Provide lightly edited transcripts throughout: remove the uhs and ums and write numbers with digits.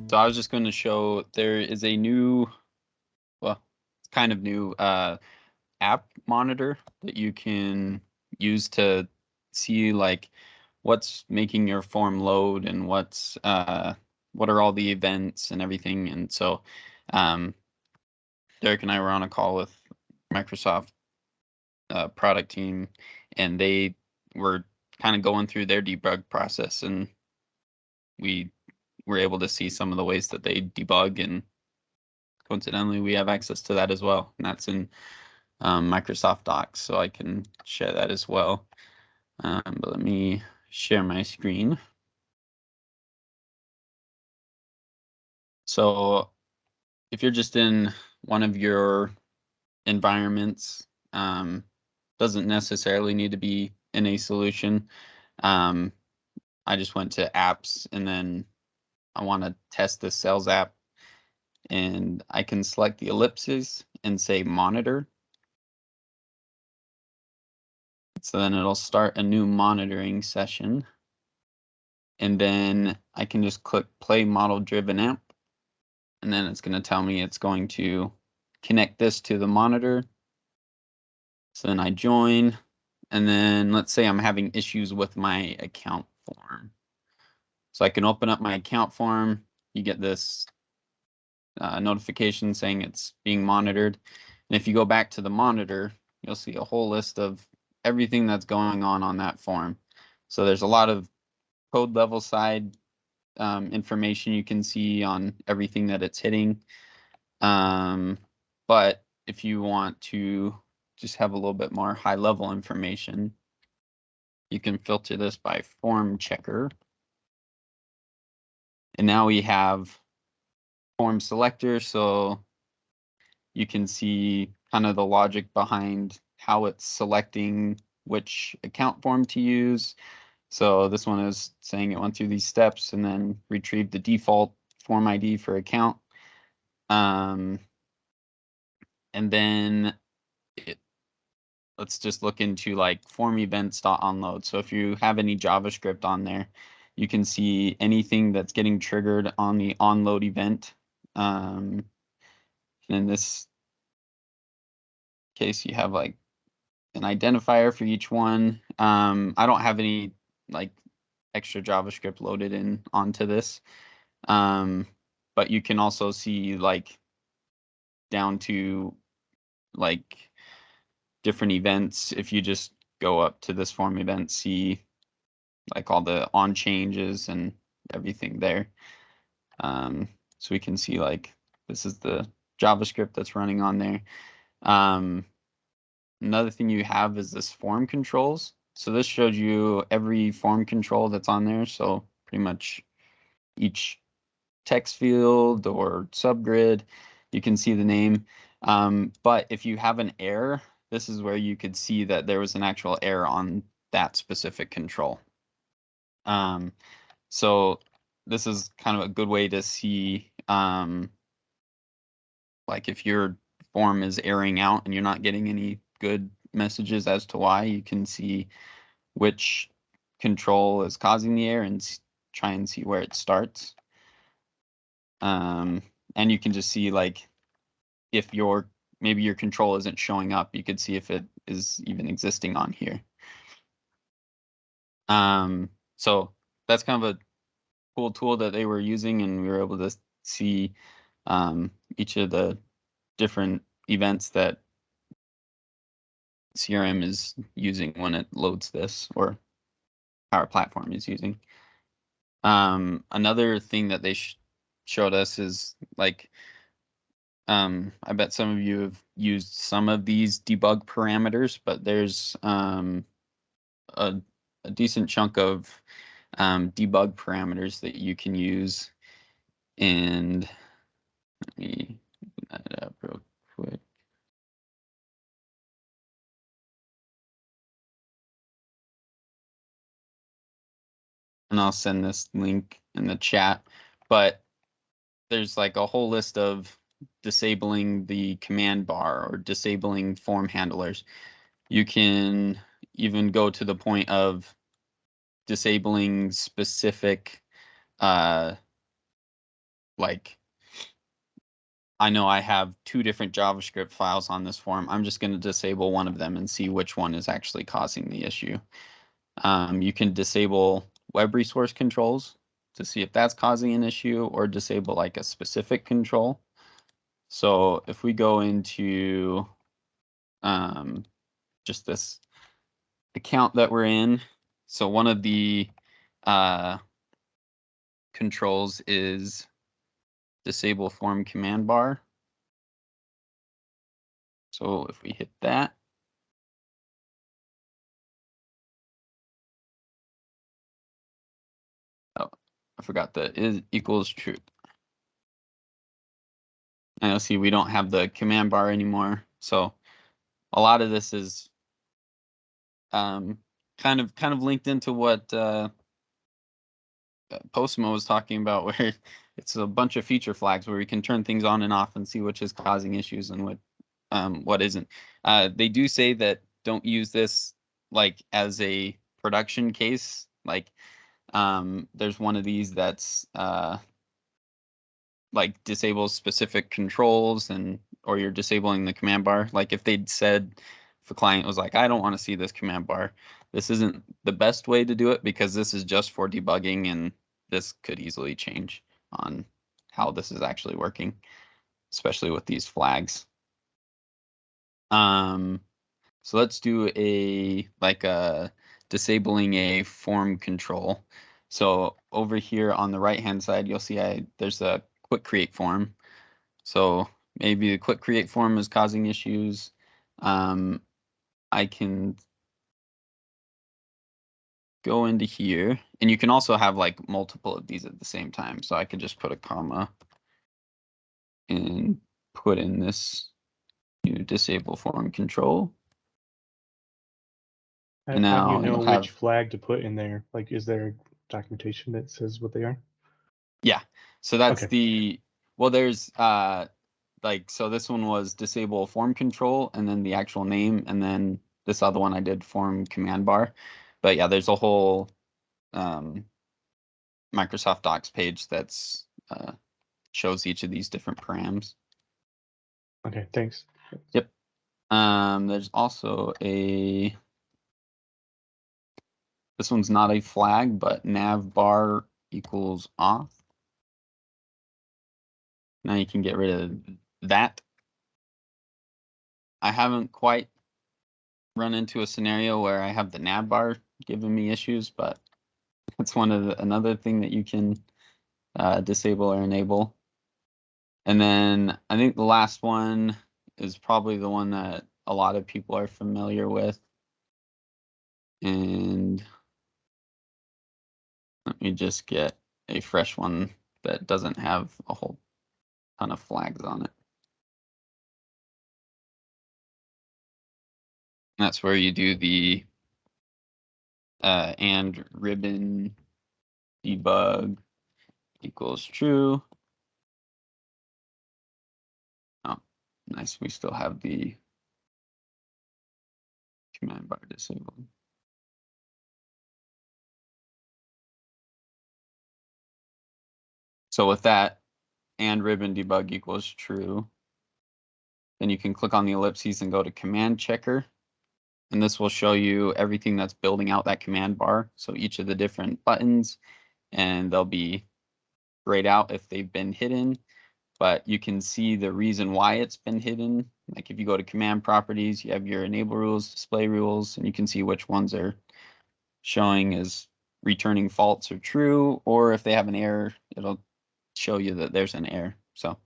So I was just going to show there is a new, well, it's kind of new app monitor that you can use to see like what's making your form load and what are all the events and everything. And so Derek and I were on a call with Microsoft product team, and they were kind of going through their debug process, and we were able to see some of the ways that they debug, and coincidentally we have access to that as well, and that's in Microsoft Docs, so I can share that as well. But let me share my screen. So if you're just in one of your environments, doesn't necessarily need to be in a solution. I just went to apps, and then I want to test the sales app, and I can select the ellipses and say monitor. So then it'll start a new monitoring session. And then I can just click play model driven app. And then it's going to tell me it's going to connect this to the monitor. So then I join. And then let's say I'm having issues with my account form. So I can open up my account form. You get this notification saying it's being monitored. And if you go back to the monitor, you'll see a whole list of everything that's going on that form. So there's a lot of code level side information you can see on everything that it's hitting. But if you want to just have a little bit more high level information, you can filter this by form checker. And now we have form selector, so you can see kind of the logic behind how it's selecting which account form to use. So this one is saying it went through these steps and then retrieved the default form ID for account. And then let's just look into like form events.onload. So if you have any JavaScript on there, you can see anything that's getting triggered on the onload event. And in this case, you have like an identifier for each one. I don't have any like extra JavaScript loaded in onto this. But you can also see like down to like different events. If you just go up to this form event, see like all the on changes and everything there. So we can see like this is the JavaScript that's running on there. Another thing you have is this form controls. So this showed you every form control that's on there. So pretty much each text field or subgrid, you can see the name. But if you have an error, this is where you could see that there was an actual error on that specific control. So this is kind of a good way to see like if your form is erroring out and you're not getting any good messages as to why, you can see which control is causing the error and try and see where it starts. And you can just see like if maybe your control isn't showing up, you could see if it is even existing on here. So that's kind of a cool tool that they were using, and we were able to see each of the different events that CRM is using when it loads this, or Power Platform is using. Another thing that they showed us is like, I bet some of you have used some of these debug parameters, but there's a decent chunk of debug parameters that you can use. And let me open that up real quick. And I'll send this link in the chat. But there's like a whole list of disabling the command bar or disabling form handlers. You can even go to the point of disabling specific like I know I have 2 different JavaScript files on this form. I'm just going to disable one of them and see which one is actually causing the issue. You can disable web resource controls to see if that's causing an issue, or disable like a specific control. So if we go into just this account that we're in, so one of the controls is disable form command bar. So if we hit that, oh, I forgot the is equals true. And you'll see we don't have the command bar anymore. So a lot of this is kind of linked into what Postmo was talking about, where it's a bunch of feature flags where we can turn things on and off and see which is causing issues and what isn't. They do say that don't use this like as a production case. Like there's one of these that's like disables specific controls, and or you're disabling the command bar. Like if they'd said, if a client was like, I don't want to see this command bar, this isn't the best way to do it, because this is just for debugging, and this could easily change on how this is actually working, especially with these flags. So let's do a disabling a form control. So over here on the right hand side, you'll see there's a quick create form. So maybe the quick create form is causing issues. I can go into here, and you can also have like multiple of these at the same time. So I could just put a comma and put in this new disable form control. And How do you now know you'll which have, flag to put in there? Like, is there documentation that says what they are? yeah. So that's Okay. well, there's like, so this one was disable form control, and then the actual name, and then this other one I did form command bar. But yeah, there's a whole Microsoft Docs page that's shows each of these different params. Okay, thanks. Yep. There's also this one's not a flag, but nav bar equals off. Now you can get rid of that. I haven't quite run into a scenario where I have the nav bar giving me issues, but that's another thing that you can disable or enable. And then I think the last one is probably the one that a lot of people are familiar with. And let me just get a fresh one that doesn't have a whole ton of flags on it. That's where you do the and ribbon debug equals true. Oh, nice. We still have the command bar disabled. So with that, and ribbon debug equals true, then you can click on the ellipses and go to command checker. And this will show you everything that's building out that command bar. So each of the different buttons, and they'll be grayed out if they've been hidden, but you can see the reason why it's been hidden. Like if you go to command properties, you have your enable rules, display rules, and you can see which ones are showing as returning false or true, or if they have an error, it'll show you that there's an error. So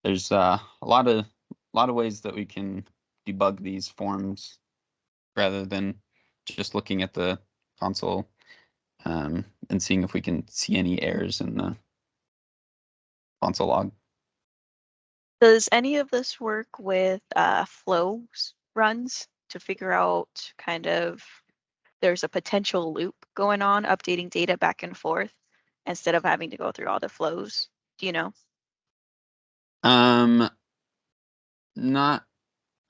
there's a lot of ways that we can debug these forms rather than just looking at the console and seeing if we can see any errors in the console log. Does any of this work with flows runs to figure out kind of there's a potential loop going on, updating data back and forth instead of having to go through all the flows? Do you know? Not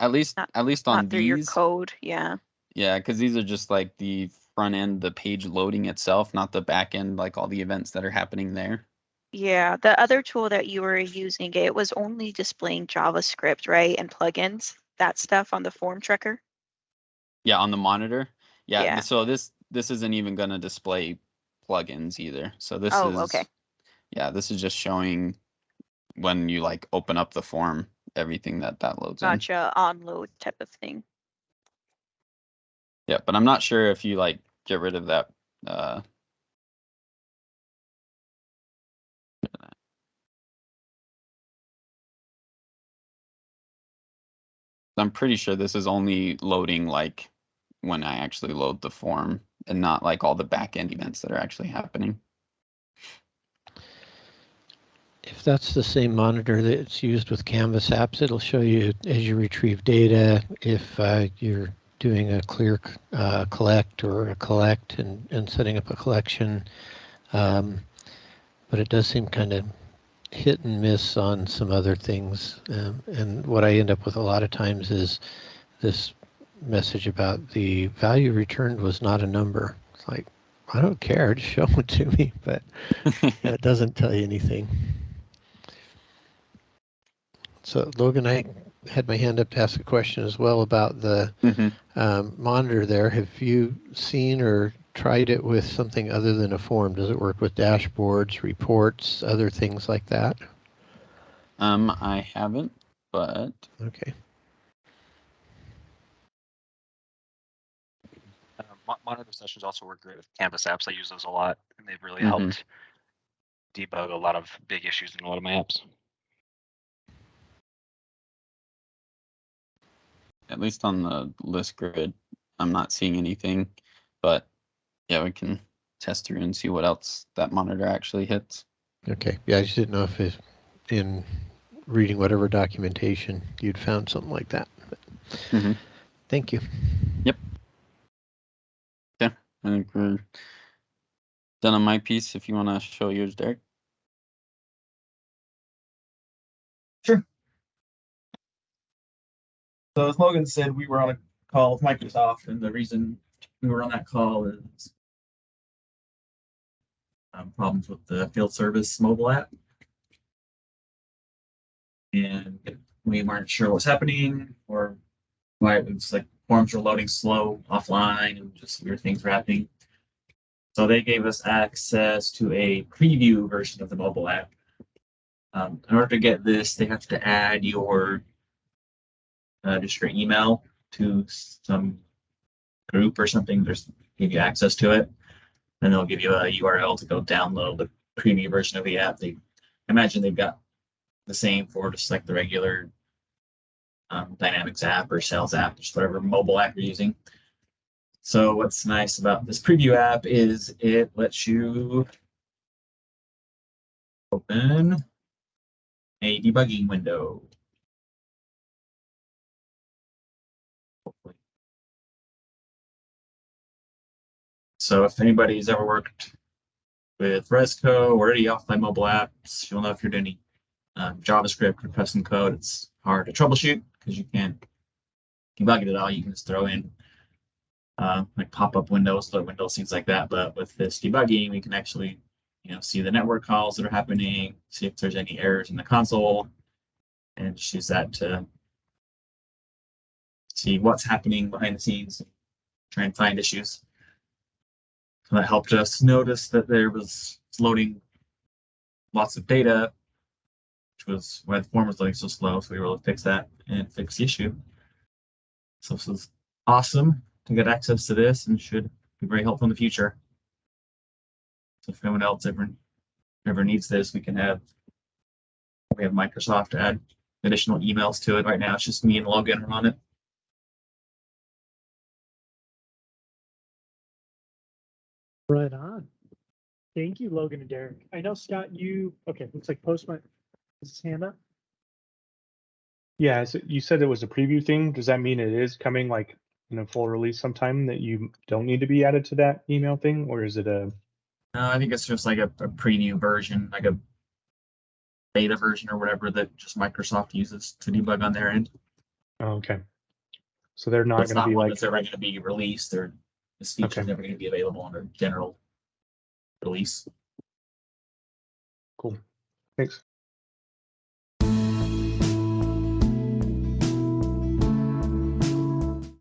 at least Not on not through your these. code, yeah. Yeah, because these are just like the front end, the page loading itself, not the back end, like all the events that are happening there. Yeah, the other tool that you were using, it was only displaying JavaScript, right? And plugins, that stuff on the form tracker. Yeah, on the monitor. Yeah, Yeah. so this isn't even going to display plugins either. So this Oh, is okay. yeah, this is just showing when you like open up the form, everything that loads in. Gotcha. On load type of thing. Yeah, but I'm not sure if you like get rid of that. I'm pretty sure this is only loading like when I actually load the form and not like all the back end events that are actually happening. If that's the same monitor that's used with Canvas apps, it'll show you as you retrieve data if you're doing a clear collect or a collect and setting up a collection. But it does seem kind of hit and miss on some other things. And what I end up with a lot of times is this message about the value returned was not a number. It's like, I don't care, just show it to me, but it doesn't tell you anything. So Logan, I had my hand up to ask a question as well about the monitor there. Have you seen or tried it with something other than a form? Does it work with dashboards, reports, other things like that? I haven't, but Okay. Monitor sessions also work great with Canvas apps. I use those a lot, and they've really helped debug a lot of big issues in a lot of my apps. at least on the list grid, I'm not seeing anything. But yeah, we can test through and see what else that monitor actually hits. Okay. Yeah, I just didn't know if in reading whatever documentation you'd found something like that. But thank you. Yep. Yeah, I think we're done on my piece. If you want to show yours, Derek. Sure. So as Logan said, we were on a call with Microsoft, and the reason we were on that call is problems with the field service mobile app. And we weren't sure what's happening or why it was like forms were loading slow offline and just weird things were happening. So they gave us access to a preview version of the mobile app. In order to get this, they have to add your just your email to some group or something. There's give you access to it, and they'll give you a URL to go download the preview version of the app. They imagine they've got the same for just like the regular Dynamics app or Sales app, just whatever mobile app you're using. So what's nice about this preview app is it lets you open a debugging window. Hopefully. So if anybody's ever worked with Resco or any offline mobile apps, you'll know if you're doing any JavaScript or custom code, it's hard to troubleshoot because you can't debug it at all. You can just throw in like pop-up windows, load windows, things like that. But with this debugging, we can actually, see the network calls that are happening, see if there's any errors in the console, and just use that to see what's happening behind the scenes, try and find issues. So that helped us notice that there was loading lots of data, which was why the form was loading so slow. So we were able to fix that and fix the issue. So this is awesome to get access to this and should be very helpful in the future. So if anyone else ever needs this, we have Microsoft add additional emails to it. Right now, it's just me and Logan on it. Right on. Thank you, Logan and Derek. I know, Scott, looks like Postman has his hand up. Yeah, so you said it was a preview thing. Does that mean it is coming like in a full release sometime that you don't need to be added to that email thing, or is it a? I think it's just like a preview version, like a beta version or whatever that just Microsoft uses to debug on their end. Oh, okay. So they're not going to be one like that's ever going to be released, or this feature is never going to be available under general release. Cool. Thanks.